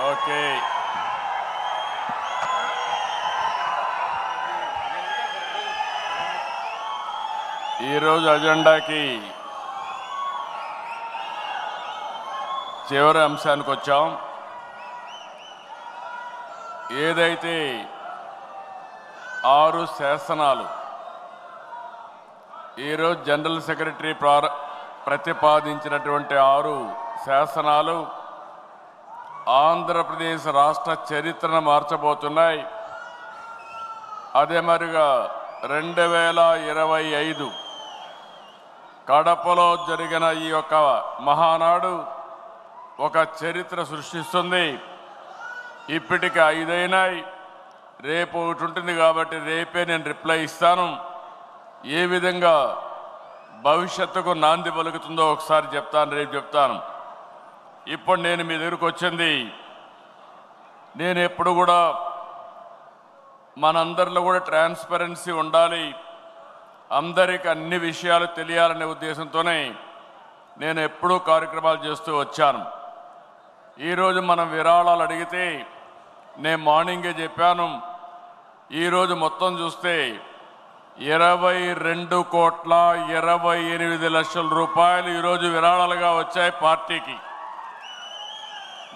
Okay, ఈరోజు అజెండాకి చివరి అంశానికి వచ్చాం. ఏదైతే 6 శాసనాలు ఈరోజు జనరల్ సెక్రటరీ ప్రతిపాదించినటువంటి 6 శాసనాలు ఆంధ్రప్రదేశ్ రాష్ట్ర చరిత్రను మార్చబోతున్నాయి. అదే మరిగా 2025 కడపలో జరిగిన ఈ యొక్క మహానాడు ఒక చరిత్ర సృష్టిస్తుంది. ఇప్పటికి 5 అయినాయి, రేపు ఒకటి ఉంటుంది కాబట్టి రేపే నేను రిప్లై ఇస్తాను. ఏ విధంగా భవిష్యత్తుకు నాంది పలుకుతుందో ఒకసారి చెప్తాను, రేపు చెప్తాను. ఇప్పుడు నేను మీ దగ్గరకు వచ్చింది, నేను ఎప్పుడు కూడా మనందరిలో కూడా ట్రాన్స్పరెన్సీ ఉండాలి, అందరికీ అన్ని విషయాలు తెలియాలనే ఉద్దేశంతోనే నేను ఎప్పుడూ కార్యక్రమాలు చేస్తూ వచ్చాను. ఈరోజు మనం విరాళాలు అడిగితే నేను మార్నింగే చెప్పాను, ఈరోజు మొత్తం చూస్తే 22,28,00,000 రూపాయలు ఈరోజు విరాళాలుగా వచ్చాయి పార్టీకి.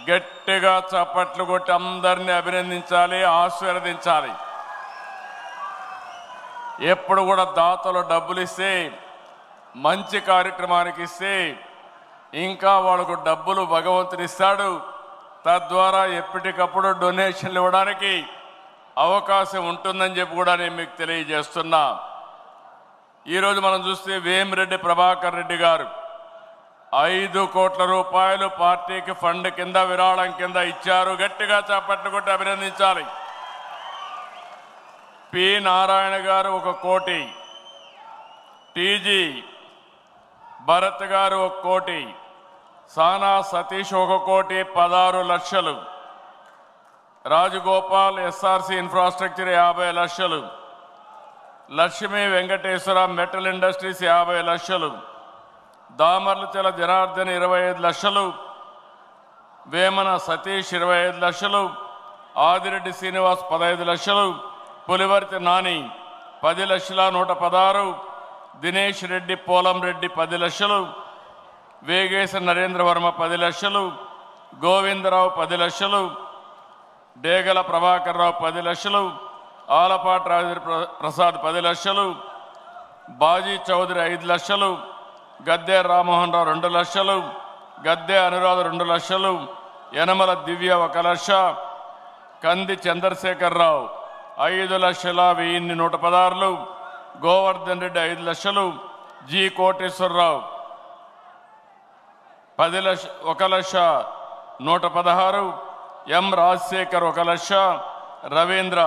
గట్టిగా చప్పట్లు కొట్టి అందరినీ అభినందించాలి, ఆశీర్వదించాలి. ఎప్పుడు కూడా దాతలు డబ్బులు ఇస్తే, మంచి కార్యక్రమానికి ఇస్తే ఇంకా వాళ్ళకు డబ్బులు భగవంతుడు ఇస్తాడు. తద్వారా ఎప్పటికప్పుడు డొనేషన్లు ఇవ్వడానికి అవకాశం ఉంటుందని చెప్పి కూడా నేను మీకు తెలియజేస్తున్నా. ఈరోజు మనం చూస్తే వేమిరెడ్డి ప్రభాకర్ రెడ్డి గారు 5 కోట్ల రూపాయలు పార్టీకి ఫండ్ కింద విరాళం కింద ఇచ్చారు. గట్టిగా చప్పట్లు కొట్టి అభినందించాలి. పి నారాయణ గారు 1 కోటి, టీజీ భరత్ గారు 1 కోటి, సానా సతీష్ 1 కోటి 16 లక్షలు, రాజగోపాల్ ఎస్ఆర్సి ఇన్ఫ్రాస్ట్రక్చర్ 50 లక్షలు, లక్ష్మీ వెంకటేశ్వర మెటల్ ఇండస్ట్రీస్ 50 లక్షలు, దామర్లచల జనార్దన్ 25 లక్షలు, వేమన సతీష్ 25 లక్షలు, ఆదిరెడ్డి శ్రీనివాస్ 15 లక్షలు, పులివర్తి నాని 10,116,000, దినేష్ రెడ్డి పోలం రెడ్డి 10 లక్షలు, వేగేశ నరేంద్ర వర్మ 10 లక్షలు, గోవిందరావు 10 లక్షలు, డేగల ప్రభాకర్ రావు 10 లక్షలు, ఆలపాటి రాజేంద్ర ప్రసాద్ 10 లక్షలు, బాజీ చౌదరి 5 లక్షలు, గద్దె రామ్మోహన్ రావు 2 లక్షలు, గద్దె అనురాధ 2 లక్షలు, యనమల దివ్య 1 లక్ష, కంది చంద్రశేఖరరావు 5,01,116, గోవర్ధన్ రెడ్డి 5 లక్షలు, జి కోటేశ్వరరావు 1,01,116, ఎం రాజశేఖర్ 1 లక్ష, రవీంద్ర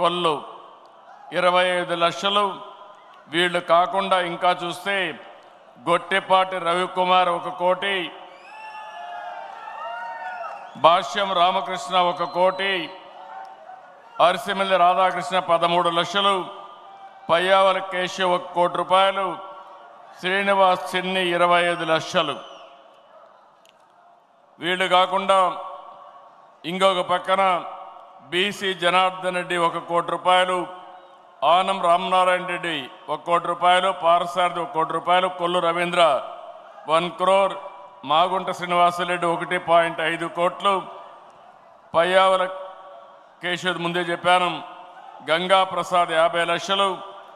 కొల్లు 25 లక్షలు. వీళ్ళు కాకుండా ఇంకా చూస్తే గొట్టిపాటి రవికుమార్ 1 కోటి, భాష్యం రామకృష్ణ 1 కోటి, అరిసిమిల్లి రాధాకృష్ణ 13 లక్షలు, పయ్యావల కేశవ్ 1 కోటి రూపాయలు, శ్రీనివాస్ చిన్ని 25 లక్షలు. వీళ్ళు కాకుండా ఇంకొక పక్కన బీసీ జనార్దన్ రెడ్డి 1 కోటి రూపాయలు, ఆనం రామనారాయణ రెడ్డి 1 కోటి రూపాయలు, పారసారథి 1 కోటి రూపాయలు, కొల్లు రవీంద్ర 1 crore, మాగుంట శ్రీనివాసరెడ్డి 1.5 కోట్లు, పయ్యావల కేశవ్ ముందే చెప్పాను, గంగా ప్రసాద్ 50 లక్షలు,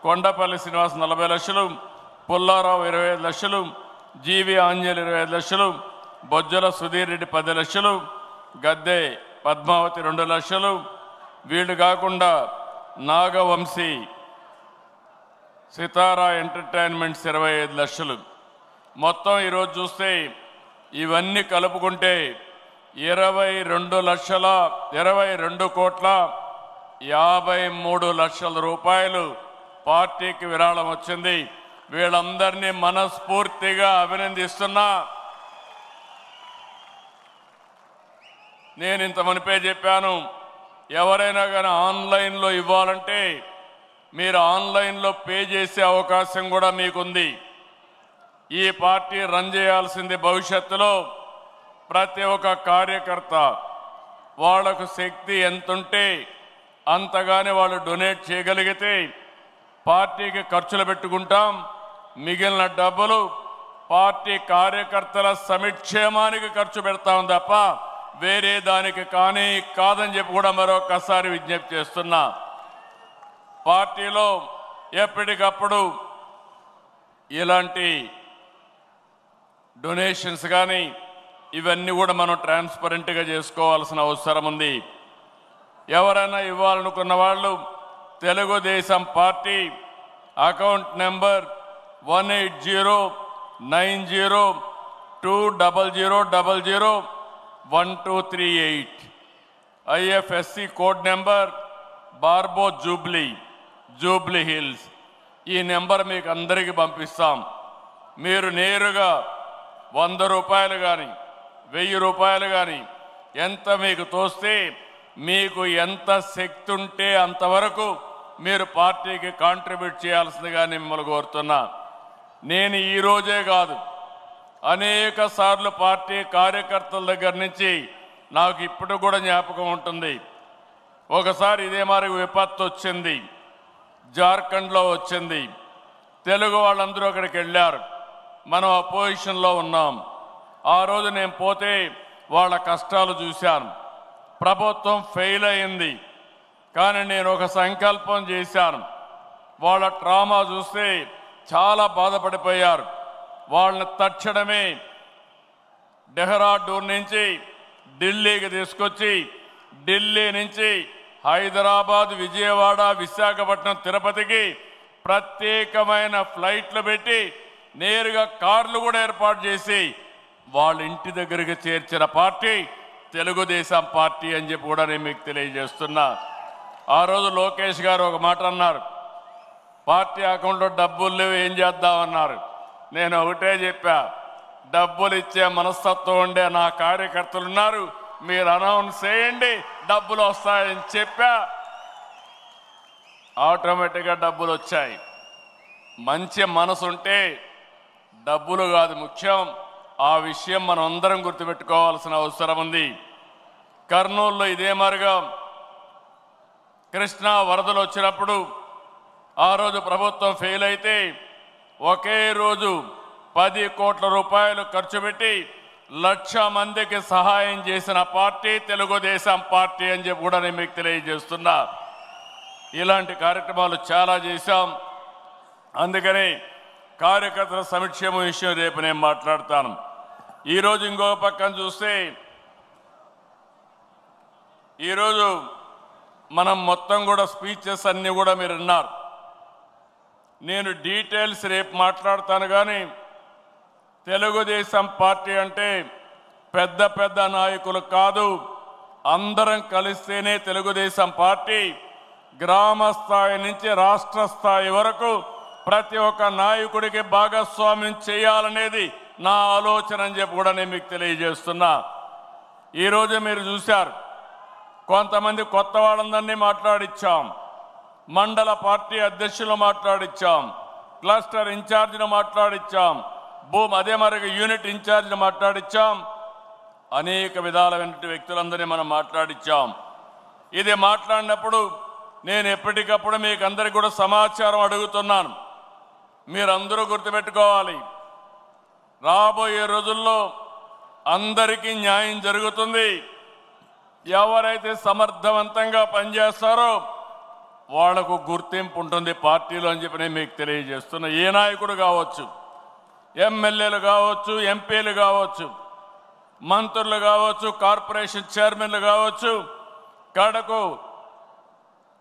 కొండపల్లి శ్రీనివాస్ 40 లక్షలు, పుల్లారావు 25 లక్షలు, జీవి ఆంజనేయులు 25 లక్షలు, బొజ్జల సుధీర్ రెడ్డి 10 లక్షలు, గద్దె పద్మావతి 2 లక్షలు. వీళ్ళు కాకుండా నాగవంశీ సితారా ఎంటర్టైన్మెంట్స్ 25 లక్షలు. మొత్తం ఈరోజు చూస్తే ఇవన్నీ కలుపుకుంటే 22,22,53,00,000 రూపాయలు పార్టీకి విరాళం వచ్చింది. వీళ్ళందరినీ మనస్ఫూర్తిగా అభినందిస్తున్నా. నేను ఇంత మునిపే చెప్పాను, ఎవరైనా కానీ ఆన్లైన్లో ఇవ్వాలంటే మీరు ఆన్లైన్లో పే చేసే అవకాశం కూడా మీకుంది. ఈ పార్టీ రన్ చేయాల్సింది భవిష్యత్తులో ప్రతి ఒక్క కార్యకర్త వాళ్లకు శక్తి ఎంతుంటే అంతగానే వాళ్ళు డొనేట్ చేయగలిగితే పార్టీకి ఖర్చులు పెట్టుకుంటాం. మిగిలిన డబ్బులు పార్టీ కార్యకర్తల సంక్షేమానికి ఖర్చు పెడతాం తప్ప వేరే దానికి కాదని చెప్పి కూడా మరొకసారి విజ్ఞప్తి చేస్తున్నా. పార్టీలో ఎప్పటికప్పుడు ఇలాంటి డొనేషన్స్ కానీ ఇవన్నీ కూడా మనం ట్రాన్స్పరెంట్గా చేసుకోవాల్సిన అవసరం ఉంది. ఎవరైనా ఇవ్వాలనుకున్న వాళ్ళు Telugu Desam party account number 1809000001238 IFSC code number బార్బో జూబ్లీ హిల్స్. ఈ నెంబర్ మీకు అందరికీ పంపిస్తాం. మీరు నేరుగా 100 రూపాయలు కానీ 1000 రూపాయలు కానీ ఎంత మీకు తోస్తే మీకు ఎంత శక్తి ఉంటే అంతవరకు మీరు పార్టీకి కాంట్రిబ్యూట్ చేయాల్సిందిగా మిమ్మల్ని కోరుతున్నా. నేను ఈ రోజే కాదు అనేక సార్లు పార్టీ కార్యకర్తల దగ్గర నుంచి నాకు ఇప్పుడు కూడా జ్ఞాపకం ఉంటుంది. ఒకసారి ఇదే మరి విపత్తు వచ్చింది, జార్ఖండ్లో వచ్చింది. తెలుగు వాళ్ళందరూ అక్కడికి వెళ్ళారు, మనం అపోజిషన్లో ఉన్నాం. ఆ రోజు నేను పోతే వాళ్ళ కష్టాలు చూశాను. ప్రభుత్వం ఫెయిల్ అయింది, కానీ నేను ఒక సంకల్పం చేశాను. వాళ్ళ ట్రామా చూస్తే చాలా బాధపడిపోయారు. వాళ్ళని తక్షణమే డెహ్రాడూన్ నుంచి ఢిల్లీకి తీసుకొచ్చి ఢిల్లీ నుంచి హైదరాబాద్, విజయవాడ, విశాఖపట్నం, తిరుపతికి ప్రత్యేకమైన ఫ్లైట్లు పెట్టి నేరుగా కార్లు కూడా ఏర్పాటు చేసి వాళ్ళ ఇంటి దగ్గరికి చేర్చిన పార్టీ తెలుగుదేశం పార్టీ అని చెప్పి కూడా నేను మీకు తెలియజేస్తున్నా. ఆ రోజు లోకేష్ గారు ఒక మాట అన్నారు, పార్టీ అకౌంట్లో డబ్బులు లేవు ఏం చేద్దామన్నారు. నేను ఒకటే చెప్పా, డబ్బులు ఇచ్చే మనస్తత్వం ఉండే నా కార్యకర్తలు ఉన్నారు, మీరు అనౌన్స్ చేయండి డబ్బులు వస్తాయని చెప్పా. ఆటోమేటిక్గా డబ్బులు వచ్చాయి. మంచి మనసు ఉంటే డబ్బులు కాదు ముఖ్యం. ఆ విషయం మనం అందరం గుర్తుపెట్టుకోవాల్సిన అవసరం ఉంది. కర్నూలులో ఇదే మాదిరిగా కృష్ణా వరదలు వచ్చినప్పుడు ఆ రోజు ప్రభుత్వం ఫెయిల్ అయితే ఒకే రోజు 10 కోట్ల రూపాయలు ఖర్చు పెట్టి 1,00,000 మందికి సహాయం చేసిన పార్టీ తెలుగుదేశం పార్టీ అని చెప్పి కూడా నేను మీకు తెలియజేస్తున్నా. ఇలాంటి కార్యక్రమాలు చాలా చేశాం. అందుకని కార్యకర్తల సంక్షేమం విషయం రేపు నేను మాట్లాడతాను. ఈరోజు ఇంకో పక్కన చూస్తే ఈరోజు మనం మొత్తం కూడా స్పీచెస్ అన్నీ కూడా మీరు విన్నారు. నేను డీటెయిల్స్ రేపు మాట్లాడతాను. కానీ తెలుగుదేశం పార్టీ అంటే పెద్ద పెద్ద నాయకులు కాదు, అందరం కలిస్తేనే తెలుగుదేశం పార్టీ. గ్రామ స్థాయి నుంచి రాష్ట్ర స్థాయి వరకు ప్రతి ఒక్క నాయకుడికి భాగస్వామ్యం చేయాలనేది నా ఆలోచన అని చెప్పి కూడా నేను మీకు తెలియజేస్తున్నా. ఈరోజు మీరు చూశారు, కొంతమంది కొత్త వాళ్ళందరినీ మాట్లాడిచ్చాం, మండల పార్టీ అధ్యక్షులు మాట్లాడిచ్చాం, క్లస్టర్ ఇన్ఛార్జిని మాట్లాడిచ్చాం, అదే మరి యూనిట్ ఇన్ఛార్జిని మాట్లాడిచ్చాం, అనేక విధాలైన వ్యక్తులందరినీ మనం మాట్లాడిచ్చాం. ఇది మాట్లాడినప్పుడు నేను ఎప్పటికప్పుడు మీకు అందరికీ కూడా సమాచారం అడుగుతున్నాను. మీరందరూ గుర్తుపెట్టుకోవాలి, రాబోయే రోజుల్లో అందరికీ న్యాయం జరుగుతుంది. ఎవరైతే సమర్థవంతంగా పనిచేస్తారో వాళ్లకు గుర్తింపు ఉంటుంది పార్టీలో అని చెప్పి నేను మీకు తెలియజేస్తున్నా. ఏ నాయకుడు కావచ్చు, ఎమ్మెల్యేలు కావచ్చు, ఎంపీలు కావచ్చు, మంత్రులు కావచ్చు, కార్పొరేషన్ చైర్మన్లు కావచ్చు, కడకు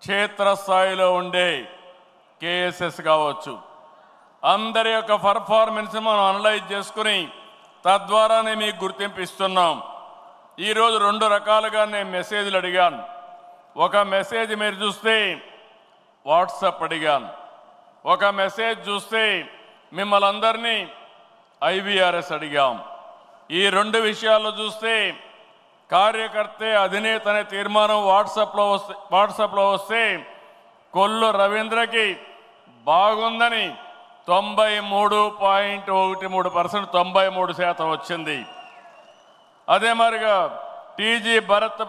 క్షేత్రస్థాయిలో ఉండే కేఎస్ఎస్ కావచ్చు, అందరి యొక్క పర్ఫార్మెన్స్ మనం అనలైజ్ చేసుకుని తద్వారానే మీకు గుర్తింపు ఇస్తున్నాం. ఈరోజు 2 రకాలుగా నేను మెసేజ్లు అడిగాను. ఒక మెసేజ్ మీరు చూస్తే వాట్సాప్ అడిగాను, ఒక మెసేజ్ చూస్తే మిమ్మల్ని అందరినీ IVRS అడిగాం. ఈ 2 విషయాల్లో చూస్తే కార్యకర్తే అధినేత అనే తీర్మానం వాట్సాప్లో వస్తే కొల్లు రవీంద్రకి బాగుందని 93.13% 93% వచ్చింది. అదే మరిగా టీజీ భరత్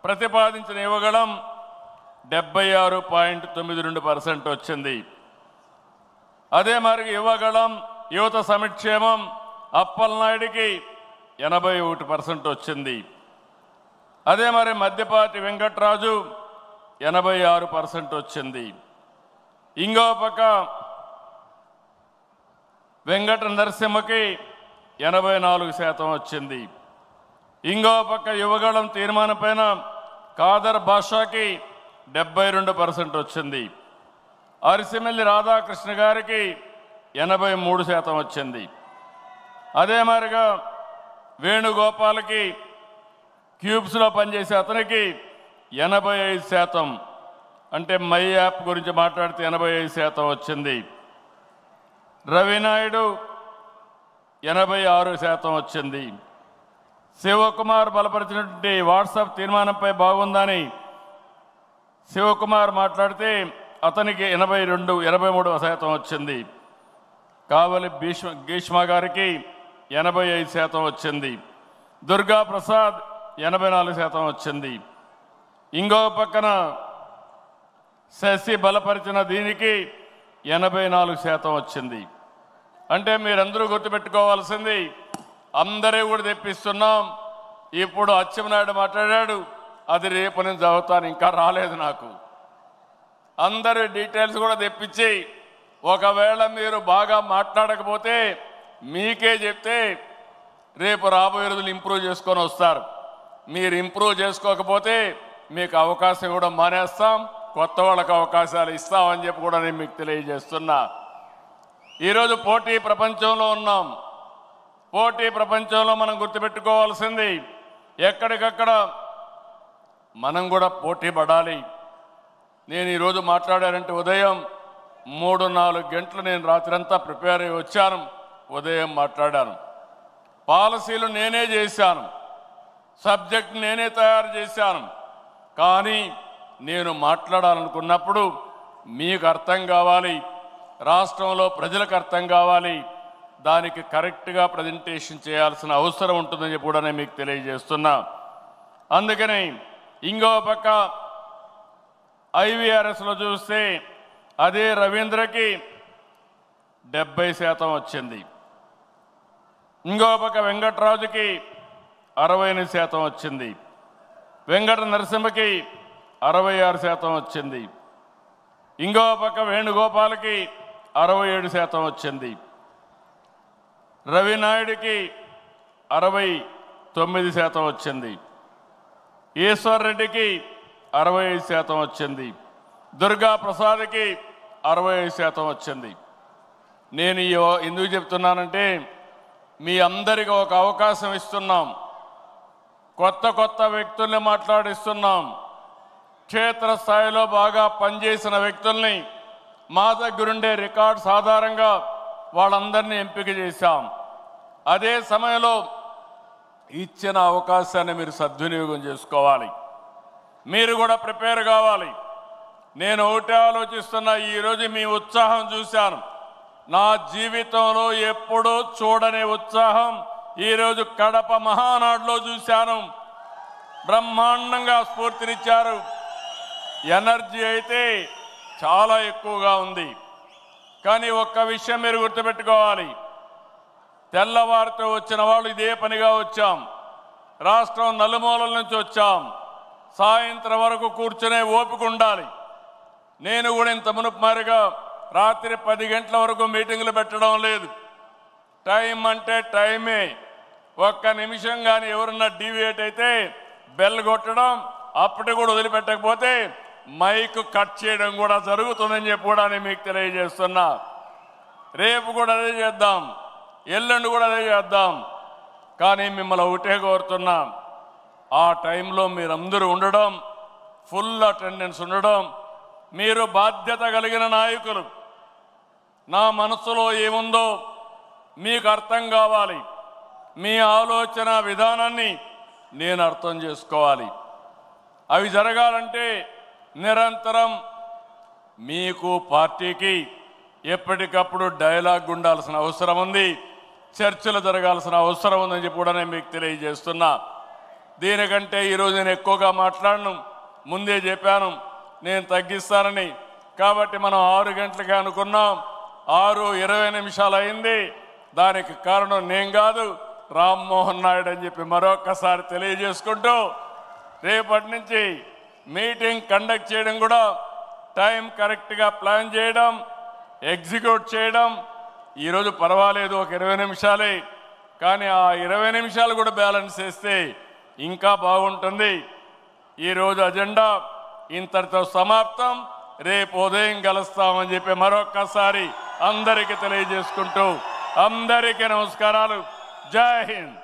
ప్రతిపాదించిన యువగళం 76.92% వచ్చింది. అదే మరి యువగళం యువత సంక్షేమం అప్పలనాయుడికి 81% వచ్చింది. అదే మరి మద్దిపాటి వెంకట్రాజు 86% వచ్చింది. ఇంకో పక్క వెంకట నరసింహకి 84% వచ్చింది. ఇంకో పక్క యువగళం తీర్మానం పైన కాదర్ భాషకి 72% వచ్చింది. అరిసిమెల్లి రాధాకృష్ణ గారికి 83% వచ్చింది. అదే మాదిరిగా వేణుగోపాల్కి క్యూబ్స్లో పనిచేసే అతనికి 85%, అంటే మై యాప్ గురించి మాట్లాడితే 85% వచ్చింది. రవినాయుడు 86% వచ్చింది. శివకుమార్ బలపరిచినటువంటి వాట్సాప్ తీర్మానంపై బాగుందని శివకుమార్ మాట్లాడితే అతనికి 83% వచ్చింది. కావలి గ్రీష్మ గారికి 85% వచ్చింది. దుర్గా ప్రసాద్ 84% వచ్చింది. ఇంకో పక్కన శశి బలపరిచిన దీనికి 84% వచ్చింది. అంటే మీరందరూ గుర్తుపెట్టుకోవాల్సింది, అందరూ కూడా తెప్పిస్తున్నాం. ఇప్పుడు అచ్చెన్నాయుడు మాట్లాడాడు, అది రేపు నేను చదువుతాను, ఇంకా రాలేదు నాకు. అందరి డీటెయిల్స్ కూడా తెప్పించి ఒకవేళ మీరు బాగా మాట్లాడకపోతే మీకే చెప్తే రేపు రాబోయే రోజులు ఇంప్రూవ్ చేసుకొని వస్తారు. మీరు ఇంప్రూవ్ చేసుకోకపోతే మీకు అవకాశం కూడా మానేస్తాం, కొత్త వాళ్ళకు అవకాశాలు ఇస్తామని చెప్పి కూడా నేను మీకు తెలియజేస్తున్నా. ఈరోజు పోటీ ప్రపంచంలో ఉన్నాం. పోటీ ప్రపంచంలో మనం గుర్తుపెట్టుకోవాల్సింది, ఎక్కడికక్కడ మనం కూడా పోటీ పడాలి. నేను ఈరోజు మాట్లాడానంటే ఉదయం 3-4 గంటలు నేను రాత్రంతా ప్రిపేర్ అయ్యి వచ్చాను. ఉదయం మాట్లాడాను, పాలసీలు నేనే చేశాను, సబ్జెక్ట్ నేనే తయారు చేశాను. కానీ నేను మాట్లాడాలనుకున్నప్పుడు మీకు అర్థం కావాలి, రాష్ట్రంలో ప్రజలకు అర్థం కావాలి, దానికి కరెక్ట్గా ప్రజెంటేషన్ చేయాల్సిన అవసరం ఉంటుందని చెప్పి కూడా నేను మీకు తెలియజేస్తున్నా. అందుకని ఇంకో పక్క ఐవీఆర్ఎస్లో చూస్తే అదే రవీంద్రకి 70% వచ్చింది. ఇంకో పక్క వెంకట్రాజుకి 68% వచ్చింది. వెంకట నరసింహకి 66% వచ్చింది. ఇంకో పక్క వేణుగోపాల్కి 67% వచ్చింది. రవినాయుడికి 69% వచ్చింది. ఈశ్వర్ రెడ్డికి 65% వచ్చింది. దుర్గా ప్రసాద్కి 65% వచ్చింది. నేను ఎందుకు చెప్తున్నానంటే మీ అందరికీ ఒక అవకాశం ఇస్తున్నాం, కొత్త కొత్త వ్యక్తుల్ని మాట్లాడిస్తున్నాం. క్షేత్రస్థాయిలో బాగా పనిచేసిన వ్యక్తుల్ని మా దగ్గరుండే రికార్డ్స్ ఆధారంగా వాళ్ళందరినీ ఎంపిక చేశాం. అదే సమయంలో ఇచ్చిన అవకాశాన్ని మీరు సద్వినియోగం చేసుకోవాలి, మీరు కూడా ప్రిపేర్ కావాలి. నేను ఒకటే ఆలోచిస్తున్నా, ఈరోజు మీ ఉత్సాహం చూశాను, నా జీవితంలో ఎప్పుడూ చూడని ఉత్సాహం ఈరోజు కడప మహానాడులో చూశాను. బ్రహ్మాండంగా స్ఫూర్తినిచ్చారు. ఎనర్జీ అయితే చాలా ఎక్కువగా ఉంది. కానీ ఒక్క విషయం మీరు గుర్తుపెట్టుకోవాలి, తెల్లవారితో వచ్చిన వాళ్ళు ఇదే పనిగా వచ్చాం, రాష్ట్రం నలుమూలల నుంచి వచ్చాం. సాయంత్రం వరకు కూర్చునే ఓపిక ఉండాలి. నేను కూడా ఇంత మునుపు మారిగా రాత్రి 10 గంటల వరకు మీటింగులు పెట్టడం లేదు. టైం అంటే టైమే. ఒక్క నిమిషం కానీ ఎవరన్నా డీవియేట్ అయితే బెల్ కొట్టడం, అప్పటి కూడా వదిలిపెట్టకపోతే మైక్ కట్ చేయడం కూడా జరుగుతుందని చెప్పి కూడా నేను మీకు తెలియజేస్తున్నా. రేపు కూడా అదే చేద్దాం, ఎల్లుండి కూడా అదే చేద్దాం. కానీ మిమ్మల్ని ఒకటే కోరుతున్నా, ఆ టైంలో మీరందరూ ఉండడం, ఫుల్ అటెండెన్స్ ఉండడం. మీరు బాధ్యత కలిగిన నాయకులు. నా మనసులో ఏముందో మీకు అర్థం కావాలి, మీ ఆలోచన విధానాన్ని నేను అర్థం చేసుకోవాలి. అవి జరగాలంటే నిరంతరం మీకు పార్టీకి ఎప్పటికప్పుడు డైలాగ్ ఉండాల్సిన అవసరం ఉంది, చర్చలు జరగాల్సిన అవసరం ఉందని చెప్పి కూడా నేను మీకు తెలియజేస్తున్నా. దీనికంటే ఈరోజు నేను ఎక్కువగా మాట్లాడను, ముందే చెప్పాను నేను తగ్గిస్తానని. కాబట్టి మనం 6 గంటలకి అనుకున్నాం, 6:20 అయింది. దానికి కారణం నేను కాదు, రామ్మోహన్ నాయుడు అని చెప్పి మరొకసారి తెలియజేసుకుంటూ, రేపటి నుంచి మీటింగ్ కండక్ట్ చేయడం కూడా టైం కరెక్ట్గా ప్లాన్ చేయడం, ఎగ్జిక్యూట్ చేయడం. ఈరోజు పర్వాలేదు ఒక 20 నిమిషాలే, కానీ ఆ 20 నిమిషాలు కూడా బ్యాలెన్స్ చేస్తే ఇంకా బాగుంటుంది. ఈరోజు అజెండా ఇంతటితో సమాప్తం. రేపు ఉదయం కలుస్తామని చెప్పి మరొక్కసారి అందరికీ తెలియజేసుకుంటూ అందరికీ నమస్కారాలు. జై హింద్.